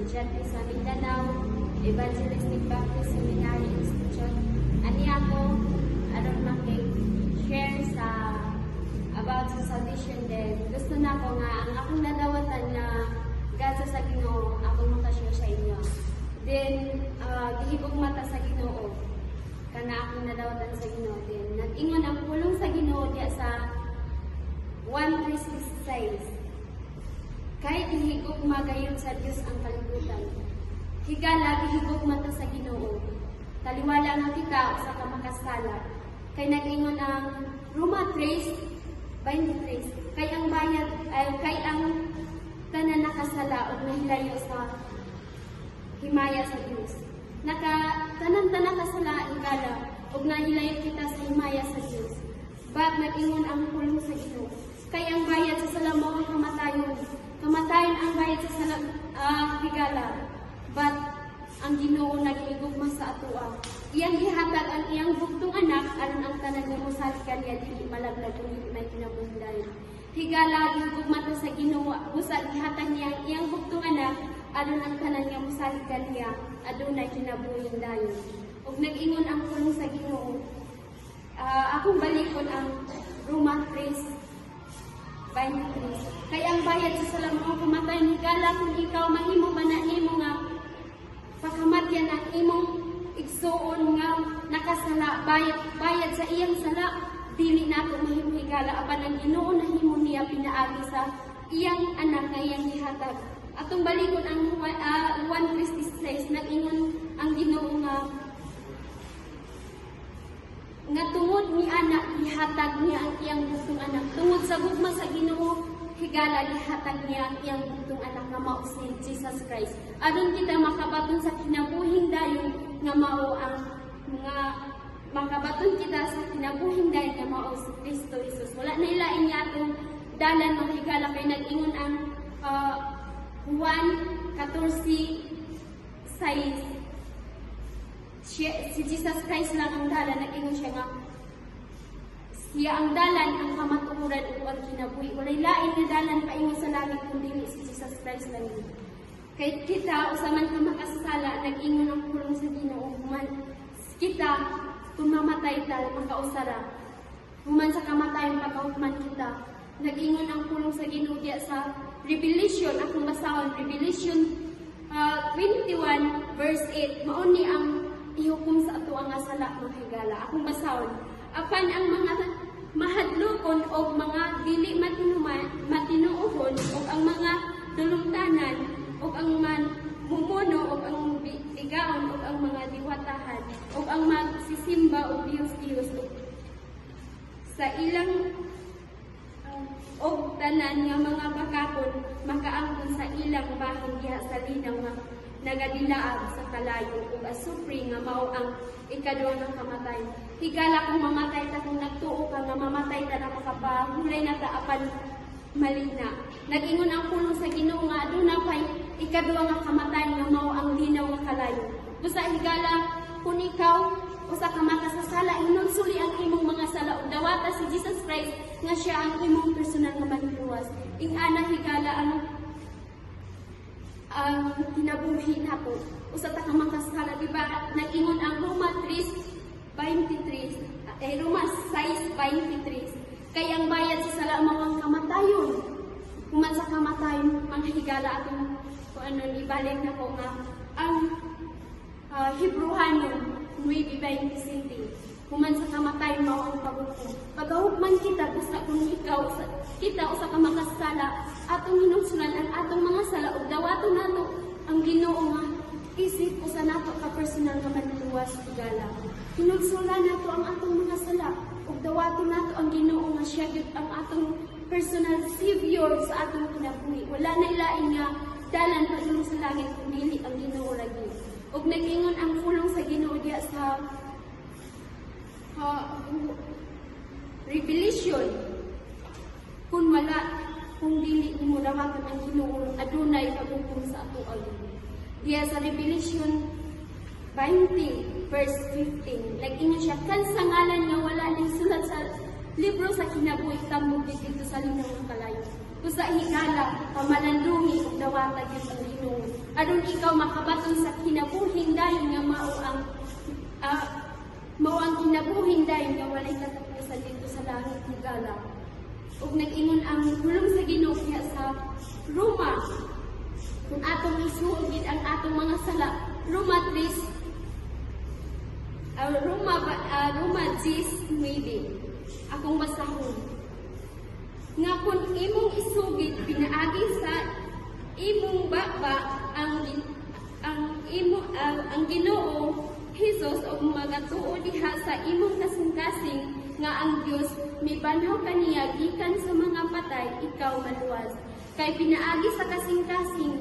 estudyante sa Mindanao Evangelistic Baptist Seminary Institution. Ani ako aron maki-share sa about sa salvation din. Gusto na ko nga ang akong nadawatan nga gasa sa Ginoo akong makashare sa inyo. Then gihigog mata sa Ginoo kana akong nadawatan sa Ginoo. Then nag-ingon ang pulong sa Ginoo diya sa 1:366. Kahit higog magayon sa Diyos ang kalibutan, higala gihigog mata sa Ginoo. Taliwala nga kita sa kamakasala. Kay nag-ingon ang Roma 3:23. Kay ang bayad kay ang tanan nakasala ug nahilayo sa himaya sa Dios. Tanan kasala higala ug nahilayo kita sa himaya sa Dios. Bag nag-ingon ang pulong sa Ginoo. Kay ang bayad sa sala mao ang kamatayon. Kamatayon ang bayad sa salag higala, but ang Ginoo nagigugma sa atoa. Iyang gihatag ang iyang bugtong anak aron ang tanan nga mosalig kaniya dili malaglag ug may kinabuhian. Higala gigugma to sa Ginoo, busa gihatag niya ang iyang bugtong anak aron ang tanan nga mosalig kaniya adunay kinabuhian dayon. Ug nag-ingon ang pulong sa Ginoo. Akong balikon ang Roma 3:23. Kaya ang bayad sa salam mo kumatay ni gala kung ikaw mahimo ba na imo nga pagkamatyan ang imong igsuon nga nakasala bayad sa iyang sala dili nato mahimo higala apan ang Ginoo nahimo niya pinaagi sa iyang anak nga iyang gihatag. Atong balikon ang 1:366 nag-ingon ang Ginoo nga tungod ni anak gihatag niya ang iyang bugtong anak. Tungod sa gugma sa Ginoo higala gihatag niya ang iyang bugtong anak nga mao si Jesus Christ. Aron kita makabaton sa kinabuhing dayon nga mao ang nga makabaton kita sa kinabuhing dayon nga mao si Kristo Jesus. Wala na ilain niya atong dalan ng higala kay nag-ingon ang Juan 14:6. Si Jesus Christ lang ang dalan, nag-ingon siya nga siya ang dalan, ang kamatuoran ug ang kinabuhi. Walay lain nga dalan paingon sa langit kundi si Jesus Christ lang. Kay kita usaman ka makasala, nag-ingon ang pulong sa Ginoo man kita kung mamatay ta makausara. Human sa kamatayon pagkahuman kita. Nag-ingon ang pulong sa Ginoo diya sa Revelation, akong basahon Revelation 21:8. Mao ni ang ihukom sa ato ang sala mga higala. Akong basahon. Apan ang mga mahadlokon o mga dili matinuohon o ang mga dulungtanan o ang mumuno o ang bigaon o ang mga diwatahan o ang magsisimba o Diyos-Diyos sa ilang o tanan nga mga bakakon makaangkon sa ilang bahin diha sa linaw nga nagadilaag sa kalayo ug asupri nga mao ang ikaduha nga kamatay. Higala kung mamatay ta kung nagtuo ka nga mamatay ta na makapahulay na ta apan malina. Nag-ingon ang pulong sa Ginoo nga aduna pay ikaduha nga kamatay nga mao ang linaw nga kalayo. Busa higala kung ikaw usa ka makasasala hinunsuli ang imong mga sala ug dawata si Jesus Christ nga siya ang imong personal nga manluwas. Ing-ana higala ang kinabuhi nato. Usa ta ka makasala, di ba? Nag-ingon ang Roma 3:23. Roma 6:23. Kay ang bayad sa sala mao ang kamatayon. Human sa kamatayon, ang higala atong ibalik na ko nga ang Hebrew 9:20. Human sa kamatayon mao ang paghukom. Pagahukman kita basta kung ikaw kita usa ka makasala atong hinungsulan ang atong mga sala ug dawato nato ang Ginoo nga isip usa nato ka personal nga manluwas higala. Hinungsulan nato ang atong mga sala ug dawato nato ang Ginoo nga siya gyud ang atong personal savior sa atong kinabuhi. Wala na ilain nga dalan padulong sa langit kung dili ang Ginoo lagi. Ug nag-ingon ang pulong sa Ginoo diya sa Revelation kung dili mo dawatan ang Ginoo adunay paghukom sa ato ayon. Diya sa Revelation 20:15 nag-ingon siya kan sa ngalan nga wala ning sulat sa libro sa kinabuhi tambok dito sa linaw ng kalayo. Usa higala, pamalandungi ug dawata gyud ang Ginoo. Aron ikaw makabaton sa kinabuhing dayon nga mao ang kinabuhing dayon nga walay katapusan dito sa langit higala. Ug nag-ingon ang hulong sa Ginoo diha sa Roma. Kung atong isuugid ang atong mga sala, Roma 10 maybe. Akong basahon. Nga kung imong isugid pinaagi sa imong baba ang Ginoo Hesus o magatuo diha sa imong kasing-kasing nga ang Dios mibanhaw kaniya gikan sa mga patay ikaw maluwas. Kay pinaagi sa kasing-kasing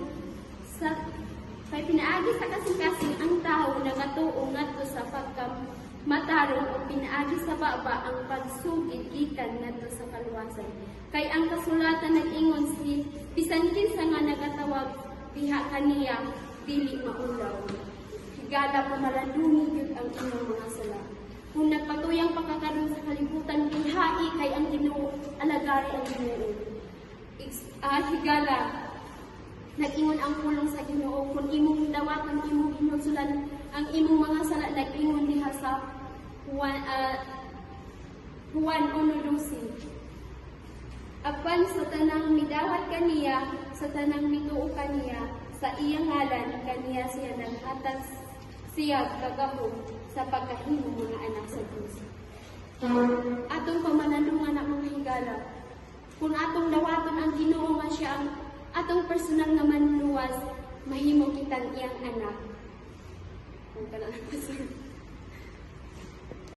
ang tao nagatuo ngadto sa pagkamatarong o pinaagi sa baba ang pagsugid gikan ngadto sa kaluwasan. Kay ang kasulatan nag-ingon si bisan kinsa nga nagatawag diha kaniya dili maulaw. Higala pamalandungi gyud ang inyong mga sala. Kung nagpatuyang pagkakaroon sa kalibutan bihai kay ang Ginoo alagari ang Ginoo. Higala nag-ingon ang pulong sa Ginoo kung imong dawatan imong hinulsulan ang imong mga sala nag-ingon diha sa Juan 1:12. Apan sa tanang midawat kaniya, sa tanang mituo kaniya, sa iyang ngalan kaniya siya naghatag siya kagahom sa pagkahimo mga anak sa Dios. Atong pamalandungan na mga higala, kung atong dawaton ang Ginoo nga siya ang atong personal nga manluwas, mahimo kitang iyang anak.